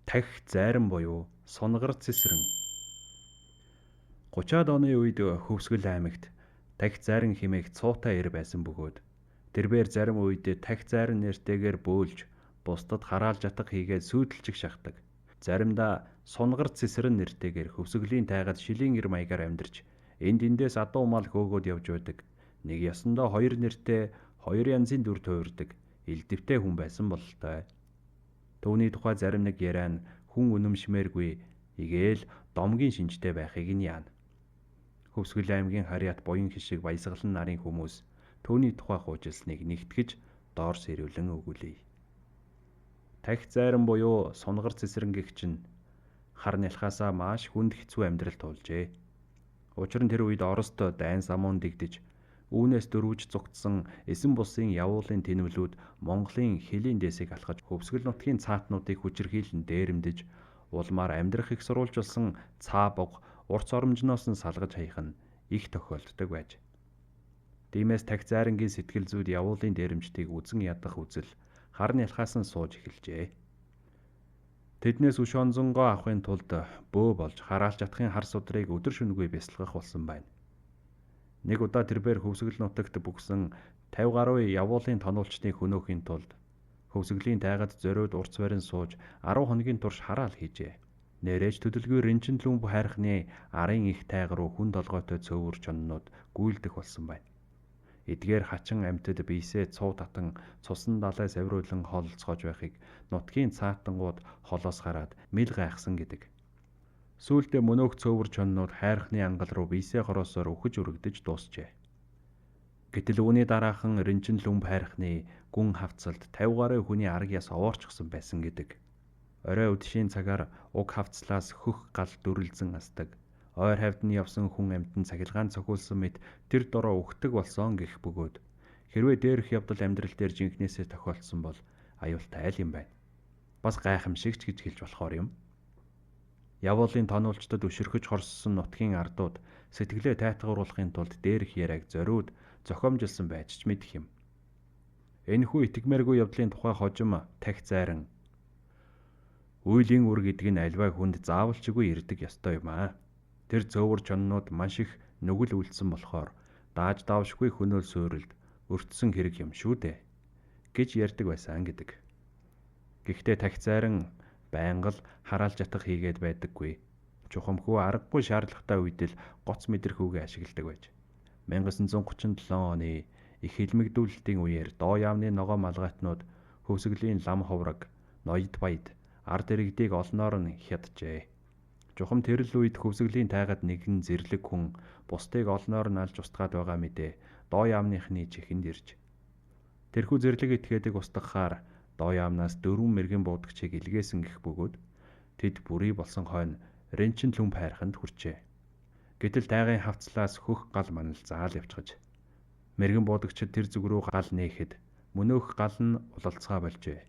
Тахь зайран буюу сунгар цэсрэн. 30-аад оны үед Хөвсгөл аймагт Тахь зайран хэмээх цуутай ир байсан бөгөөд тэрбээр зарим үед Тахь зайран нэртэйгээр бөөлж бусдад хараалж атга хийгээд сүйдэлчих шахдаг. Заримдаа сунгар цэсрэн нэртэйгээр Хөвсгөлийн тайгад шилийн ир маягаар амьдарч энд эндээс адуу мал хөөгөөд явж байдаг. Нэг ясандаа хоёр нэртэй хоёр янзын дүр туурдаг элдэвтэй хүн байсан бололтой. Түүний тухай зарим нэг яриа нь хүн үнэмшмээргүй игээл домгийн шинжтэй байхыг нь яана. Хөвсгөл аймгийн харьяат буян хишиг баясгалан нарын хүмүүс түүний тухай хуужилсныг нэгтгэж доор сэрүүлэн өгүүлье. Тахь зайран буюу сунгар цэсрэнгийн чинь хар нялхаасаа маш хүнд хэцүү амьдрал туулжээ. Учир нь тэр үед Орост дайн самуун дэгдэж үүнээс дөрвж зүгтсэн эсэн бусын явуулын тэнвлүүд Монголын хэлийн дэсийг алхаж Хөвсгөл нутгийн цаатнуудыг хүчирхийлэн дээрэмдэж улмаар амьдрах их сурвалжуулсан цаа буг урц оромжноос нь салгаж хаях нь их тохиолддог байж. Тиймээс Тахь зайрангийн сэтгэл зүйд явуулын дээрэмжтийг үзэн ядах үзэл хар нялхаас нь сууж эхэлжээ. Тэднээс үш онзонгоо авахын тулд бөө болж хараалж атахын хар судрыг өдөр шөнөгүй бясалгах болсон байна. Нэг удаа тэрбээр Хөвсгөл нутагт бүгсэн 50 гаруй явуулын тонулчдын хөнөөхийн тулд Хөвсгөлийн тайгад зориуд урц барин сууж 10 хоногийн турш хараал хийжээ. Нэрэж төдөлгүй Рэнчин Лүмб хайрхны арын их тайга руу хүн толгойтой цөөвөр чоннууд гүйлдэх болсон байна. Эдгээр хачин амьтад бийсээ цуу татан цусан далай савируулан холцоож байхыг нутгийн цаатангууд холоос хараад мэл гайхсан гэдэг. Сүүлдээ мөнөөх цөөвөр чоннууд хайрхны ангал руу бийсээ хороосоор үхэж үрэгдэж дуусжээ. Гэтэл үүний дараахан Рэнчин Лүмб хайрхны гүн хавцалд 50 гаруй хүний арг яс овоорчсон байсан гэдэг. Орой өдшийн цагаар уг хавцлаас хөх гал дүрлзэн асдаг. Ойр хавьд нь явсан хүн амьтан цахилгаан цохиулсан мэт тэр дороо үхдэг болсон гэх бөгөөд хэрвээ дээрх явдал амьдрал дээр жинхнээсээ тохиолдсон бол аюултай айл юм байна. Бас гайхамшигч гэж хэлж болохоор юм. Явуулын тонулчдод өшөрхөж хорссон нутгийн ардууд сэтгэлээ тайтгаруулахын тулд дээрх яриаг зориуд зохиомжилсан байж ч мэдэх юм. Энэхүү итгэмээргүй явдлын тухай хожим Тахь зайран үйлийн үр гэдэг нь альваа хүнд заавалчгүй ирдэг ёстой юм аа. Тэр цөөвөр чоннууд маш их нүгэл үлдсэн болохоор дааж давшгүй хөнөөл суурилд өртсөн хэрэг юм шүү дээ гэж ярьдаг байсан гэдэг. Гэхдээ Тахь зайран байнга л хараалж атах хийгээд байдаггүй. Чухамхүү аргагүй шаардлагатай үед л гоц мэдрэхүүгээ ашигладаг байж. 1937 оны их хэлмэгдүүлэлтийн үеэр доо яамны ногоо малгайтнууд Хөвсгөлийн лам ховраг, ноёд баяд ард иргэдийг олноор нь хяджээ. Чухам тэрл үед Хөвсгөлийн тайгад нэгэн зэрлэг хүн бусдыг олноор нь алж устгаад байгаа мэдээ доо яамныхны чихэнд ирж. Тэрхүү зэрлэг этгээдэг устгахаар доо яамнаас 4 мэргэн буудагчийг илгээсэн гэх бөгөөд тэд бүрий болсон хойно Рэнчин Лүмб хайрханд хүрчээ. Гэтэл тайгын хавцлаас хөх гал манал заал явчихаж мэргэн буудагчид тэр зүг рүү гал нээхэд мөнөөх гал нь улалцгаа болжээ.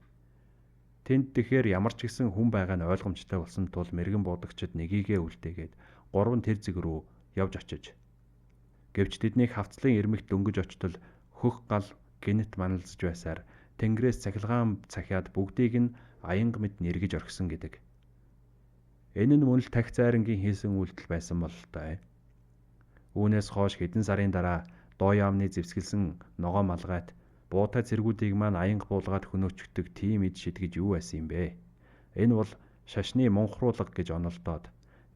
Тэнд тэгэхээр ямар ч гэсэн хүн байгаа нь ойлгомжтой болсон тул мэргэн буудагчид нэгийгээ үлдээгээд 3 тэр зэг рүү явж очиж. Гэвч тэднийг хавцлын ирмэгт дөнгөж очтол хөх гал гинэт маналзж байсаар Тэнгэрээс цахилгаан цахиад бүгдийг нь аянга мэд нэргэж орхисон гэдэг. Энэ нь мөн л Тахь зайрангийн хийсэн үйлдэл байсан бололтой. Үүнээс хойш хэдэн сарын дараа доо яамны зэвсгэлсэн ногоо малгайт буутай цэргүүдийг маань аянга буулгаад хөнөөчгдөг тийм эд шидгэж юу байсан юм бэ? Энэ бол шашны мунхруулга гэж онолдоод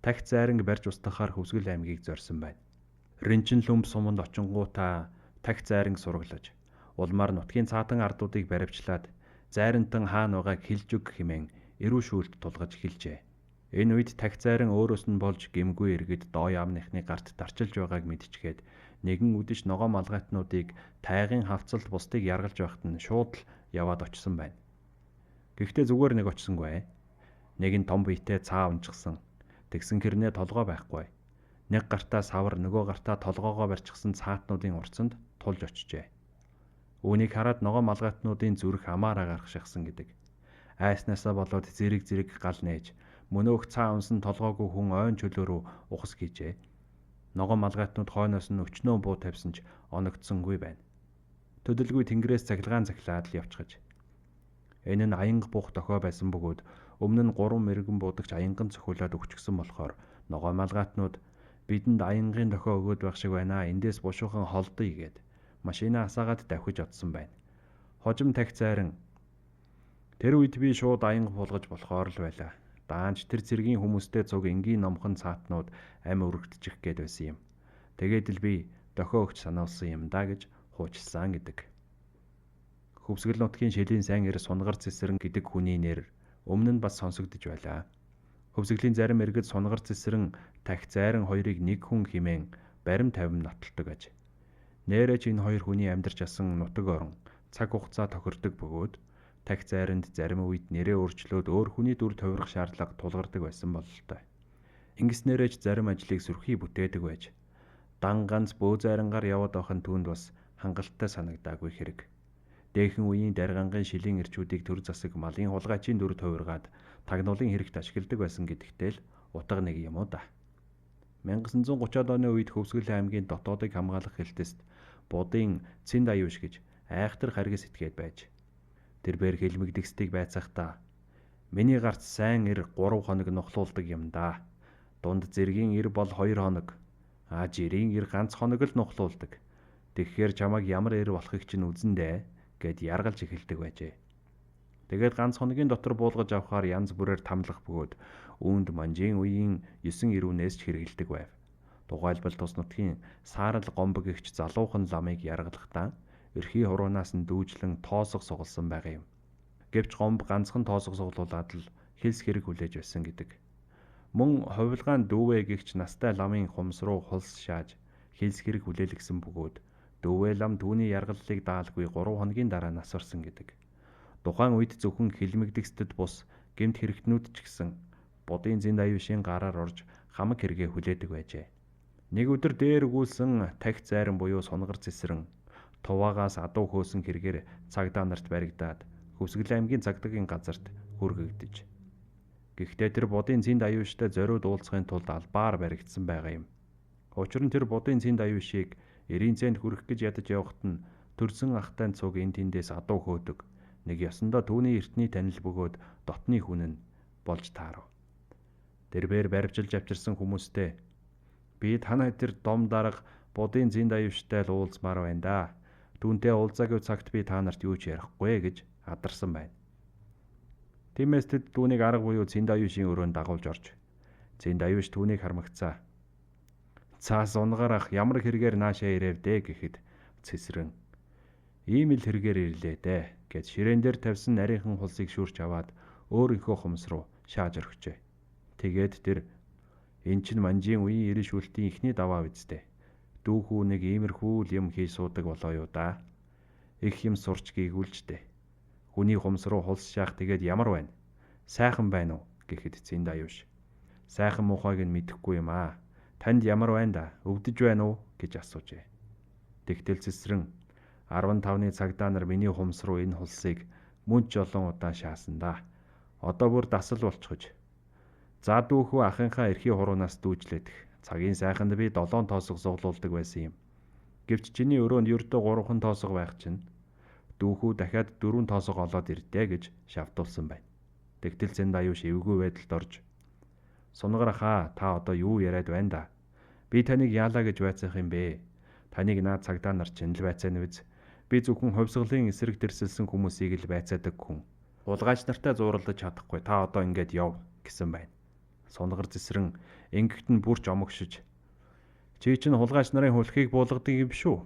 Тахь зайранг барьж устгахаар Хөвсгөл аймгийг зорьсон байна. Рэнчин Лүмб суманд очингуудаа Тахь зайранг сураглаж улмаар нутгийн цаатан ардуудыг баривчлаад зайрантан хаана байгааг хэлж өг хэмээн эрүү шүүлт тулгаж эхэлжээ. Энэ үед Тахь зайран өөрөөс нь болж гэмгүй иргэд доо яамныхны гарт дарчилж байгааг мэдчихээд нэгэн үдэш ногоо малгайтнуудыг тайгын хавцалд бусдыг яргалж байхад нь шууд л яваад очсон байна. Гэхдээ зүгээр нэг очсонгүй. Нэг нь том биетэй цаа унчихсан. Тэгсэн хэрнээ толгой байхгүй. Нэг гартаа савар нөгөө гартаа толгоогоо барьчихсан цаатнуудын урцанд тулж очижээ. Үүнийг хараад ногоо малгайтнуудын зүрх амаараа гарах шахсан гэдэг. Айснаасаа болоод зэрэг гал нээж мөнөөх цаа унсан толгоогүй хүн ойн чөлөө рүү ухас хийжээ. Ногоо малгайтнууд хойноос нь өчнөө буу тавьсан ч оногдсонгүй байна. Төдөлгүй тэнгэрээс цахилгаан цахилаад л явчихаж. Энэ нь аянга бух дохой байсан бөгөөд Өмнө нь 3 мэрэгэн будагч аянган цохиулаад өгчихсөн болохоор ногоо малгайтнууд бидэнд аянгийн дохио өгөөд байх шиг байна. Эндээс бушуухан холдъё гэд машинаа асаагаад давхиж одсон байна. Хожим тахь зайран тэр үед би шууд аянга буулгаж болохоор л байлаа. Даанч тэр цэргийн хүмүүстэй цуг энгийн номхон цаатнууд амь өргөдчих гээд байсан юм. Тэгээд л би дохио өгч санаалсан юм да гэж хуучилсан гэдэг. Хөвсгөл нутгийн шилийн сайн эр Сунгар Цэсрэн гэдэг хүний нэр өмнө нь бас сонсогдож байлаа. Хөвсгөлийн зарим иргэд Сунгар Цэсрэн тахь зайран хоёрыг нэг хүн хэмээн барим тавим нотолдог аж. Нээрэж энэ хоёр хүний амьдарч асан нутаг орон цаг хугацаа тохирдог бөгөөд тахь зайранд зарим үед нэрээ өөрчлөөд өөр хүний дүр тувирах шаардлага тулгардаг байсан бололтой. Ингэснээрэж зарим ажлыг сүрхий бүтээдэг байж дан ганц бөө зайрангаар яваад байхын түүнд бас хангалттай санагдаагүй хэрэг. Дээхэн үеийн даргангийн шилийн эрчүүдийг төр засаг малын хулгайчийн дүр тувиргаад тагнуулын хэрэгт ашигладаг байсан гэдэгтэй л утга нэг юм уу да. 1930-аад оны үед Хөвсгөл аймгийн дотоодыг хамгаалах хэлтэст будын Цэнд аюуш гэж айхтар харгас этгээд байж тэрбээр хэлмэгдэхстийг байцахдаа миний гарт сайн эр 3 хоног нухлуулдаг юм да. Дунд зэргийн эр бол 2 хоног. Жирийн эр ганц хоног л нухлуулдаг. Тэгэхээр чамайг ямар эр болохыг чинь үзэндээ гэд яргалж эхэлдэг байжээ. Тэгээд ганц хоногийн дотор буулгаж авахаар янз бүрээр тамлах бөгөөд үүнд манжийн үеийн 9 ирүүнээс ч хэрэгэлдэг байв. Тухайлбал тус нутгийн Саарал Гомбог гэгч залуухан ламыг яргалахдаа эрхий хуруунаас нь дүүжлэн тоосох сугалсан байгаа юм. Гэвч Гомб ганцхан тоосох суглуулад л хэлс хэрэг хүлээж байсан гэдэг. Мөн ховилгаан дүүвэ гэгч настай ламын хумс руу хулс шааж хэлс хэрэг хүлээлгсэн бөгөөд дүүвэ лам түүний яргаллыг даалгүй 3 хоногийн дараа насварсан гэдэг. Тухайн үед зөвхөн хэлмэгдэхсдэд бус гэмт хэрэгтнүүд ч гэсэн будын Цэнд аюушийн гараар орж хамаг хэрэгээ хүлээдэг байжээ. Нэг өдөр дээр өгүүлсэн тахь зайран буюу Сунгар Цэсрэн туваагаас адуу хөөсөн хэрэгээр цагдаа нарт баригдаад Хөвсгөл аймгийн цагдаагийн газарт хүргэгдэж. Гэхдээ тэр будын Цэнд аюуштай зориуд уулзахын тулд албаар баригдсан байгаа юм. Учир нь тэр будын Цэнд аюушийг эрийн цэнд хүрэх гэж ядаж явахт нь төрсөн ахтай цуг энэ тэндээс адуу хөөдөг. Нэг ёсондоо түүний эртний танил бөгөөд дотны хүн нь болж таарав. Тэрбээр баривчилж авчирсан хүмүүстэй би танай тэр дом дарга будын Цэнд аюуштай л уулзмаар байна да. Түүнтэй уулзаагүй цагт би та нарт юу ч ярихгүй гэж адарсан байна. Тиймээс тэд түүнийг арга буюу Цэнд аюушийн өрөөнд дагуулж орж Цэнд аюуш түүнийг хармагцаа. Цаас унгаар ах ямар хэрэгээр наашаа ирэв дээ гэхэд Цэсрэн ийм л хэрэгээр ирлээ дээ гэж ширээн дээр тавьсан нарийнхан хулсыг шүрч аваад өөрийнхөө хумс руу шааж орхижээ. Тэгээд тэр эн чинь манжийн үеийн ирээшүүлтийн ихний даваа биз дээ. Дүүхүү нэг иймэрхүү юм хийж суудаг болоо юу да. Их юм сурч гийгүүлжтэй. Хүний хумс руу хулс шаах тэгээд ямар байна? Сайхан байна уу гэхэд Цэнд аюуш. Сайхан муухайг нь мэдэхгүй юм аа. Танд ямар байна да? Өвдөж байна уу гэж асуужээ. Тэгтэл Цэсрэн 15-ны цагдаа нар миний хумс руу энэ хулсыг мөн ч олон удаа шаасан да. Одоо бүр дасал болчихож. За дүүхүү ахынхаа эрхий хуруунаас дүүжлээдэх. Цагийн сайханд би 7 тоосго суглуулдаг байсан юм. Гэвч чиний өрөөнд ердөө 3 тоосго байх чинь дүүхүү дахиад 4 тоосго олоод ирдээ гэж шавтуулсан байна. Тэгтэл Цэнд аюуш эвгүй байдалд орж Сунгар ахаа та одоо юу яриад байна да? Би таныг яалаа гэж байцаах юм бэ? Таныг наад цагдаа нар чинь л байцаана биз? Би зөвхөн хувьсгалын эсрэг тэрсэлсэн хүмүүсийг л байцаадаг хүн. Хулгайч нартай зууралдаж чадахгүй та одоо ингэж яв гэсэн байна. Сунгар Цэсрэн ингэхт нь бүрч омогшиж чи чинь хулгайч нарын хөлхийг буулгадаг юм шүү.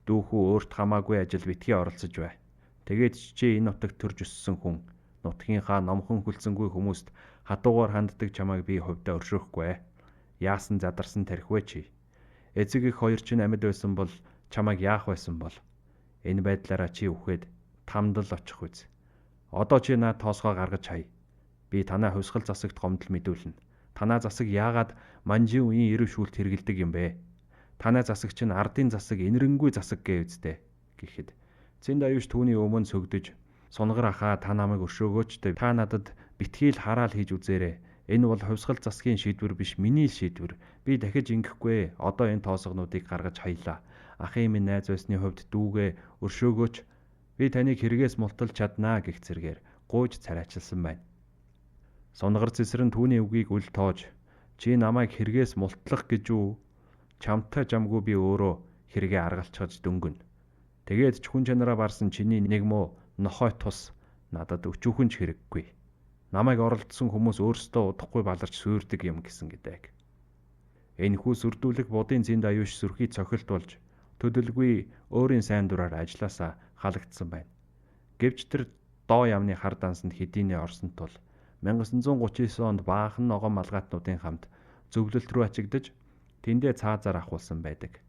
Дүүхүү өөрт хамаагүй ажил битгий оролцож бай. Тэгээд чи энэ нутагт төрж өссөн хүн. Нутгийнхаа номхон хүлцэнгүй хүмүүст хатуугаар ханддаг чамайг би хувьдаа өршөөхгүй. Яасан задарсан тархивэ чи. Эцэг их хоёр чинь амьд байсан бол чамайг яах байсан бол. Энэ байдлаараа чи үхээд тамдал очих үз. Одоо чи наад тоосгоо гаргаж хай. Би танаа хувьсгал засагт гомдол мэдүүлнэ. Танаа засаг яагаад манжийн үеийн ирээшүүлт хэрэгэлдэг юм бэ? Танай засаг чинь ардын засаг, инэрэнгүй засаг гээ үздэ гэхэд Цэнд аюуш түүний өмнө сөгдөж Сунгар ахаа та намайг өршөөгөөч та надад битгий л хараал хийж үзээрэй. Энэ бол хувьсгал засгийн шийдвэр биш, миний шийдвэр. Би дахиж ингэхгүй. Одоо энэ тоосгонуудыг гаргаж хаялаа. Ахын минь найз байсны хувьд дүүгээ өршөөгөөч. Би таныг хэрэгээс мулталж чаднаа гэх зэргээр гуйж царайчилсан байна. Сунгаар цэсэр нь түүний үгийг үл тоож чи намайг хэрэгээс мултлах гэж үү? Чамтай жамгүй би өөрөө хэрэгээ аргалчхаж дөнгөнө. Тэгээд ч хүн чанараа барсан чиний нэг муу нохой тус надад өчүүхэн ч хэрэггүй. Намайг оролдсон хүмүүс өөрсдөө удахгүй баларч суурдаг юм гэсэн гэдэг. Энэхүү сүрдүүлэг будын зэнд аюуш сүрхий цохилт болж төдөлгүй өөрийн сайн дураар ажилласаа халагдсан байна. Гэвч тэр доо яамны хар дансанд хэдийнэ орсон тул 1939 онд баахан ногоон малгайтнуудын хамт зөвлөлт рүү ачигдж тэндээ цаазаар ахуулсан байдаг.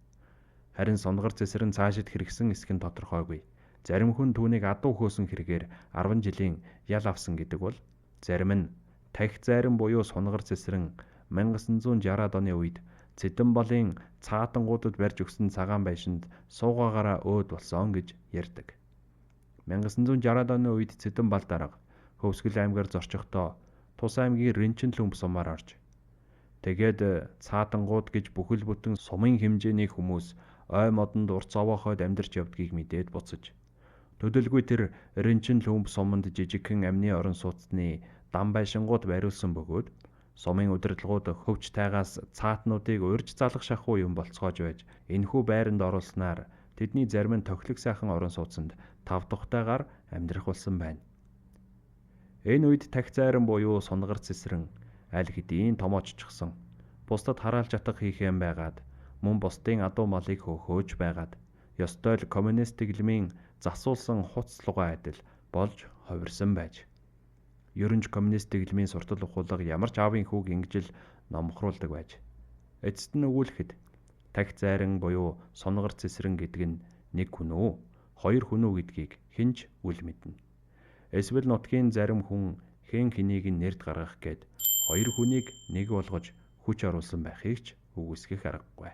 Харин сунгар цэсэр нь цаашид хэрэгсэн эсэх нь тодорхойгүй. Зарим хүн түүнийг адуу хөөсөн хэрэгээр 10 жилийн ял авсан гэдэг бол зарим нь тахь зайран буюу сунгар цэсрэн 1960-ад оны үед Цэдэнбалын цаатангуудад барьж өгсөн цагаан байшинд суугаагаараа өөд болсон гэж ярьдаг. 1960-ад оны үед Цэдэнбал дарга Хөвсгөл аймгаар зорчихдоо Тус аймгийн Рэнчин Лүмб сумаар орж тэгээд цаатангууд гэж бүхэл бүтэн сумын хэмжээний хүмүүс ой модонд урт цовоохойд амьдарч явдгийг мэдээд буцаж. Төдөлгүй тэр Рэнчин Лүмб суманд жижигхэн амны орон сууцны дан байшингууд бариулсан бөгөөд сумын удирдлагууд хөвч тайгаас цаатнуудыг урьж залах шахуу юм болцоож байж энэхүү байранд оруулснаар тэдний зарим нь тохилог сайхан орон сууцанд тав тухтайгаар амьдрах болсон байна. Энэ үед тахь зайран буюу сунгар цэсрэн аль хэдийн томооччихсон. Бусдад хараалж атах хийх юм байгаад мөн бусдын адуу малыг хөөхөөж байгаад ёстой л коммунист гэлмийн засуулсан хуц лугай адил болж хувирсан байж. Ерөнж коммунист гэлмийн суртал ухуулга ямар ч аавын хүүг ингэж л номхруулдаг байж. Эцэст нь өгүүлэхэд тахь зайран буюу сунгар цэсрэн гэдэг нь нэг хүн үү, хоёр хүн үү гэдгийг хинж үл мэднэ. Эсвэл нутгийн зарим хүн хэн хэнийг нэрд гаргах гээд хоёр хүнийг нэг болгож хүч оруулсан байхыг ч үгүйсгэх аргагүй.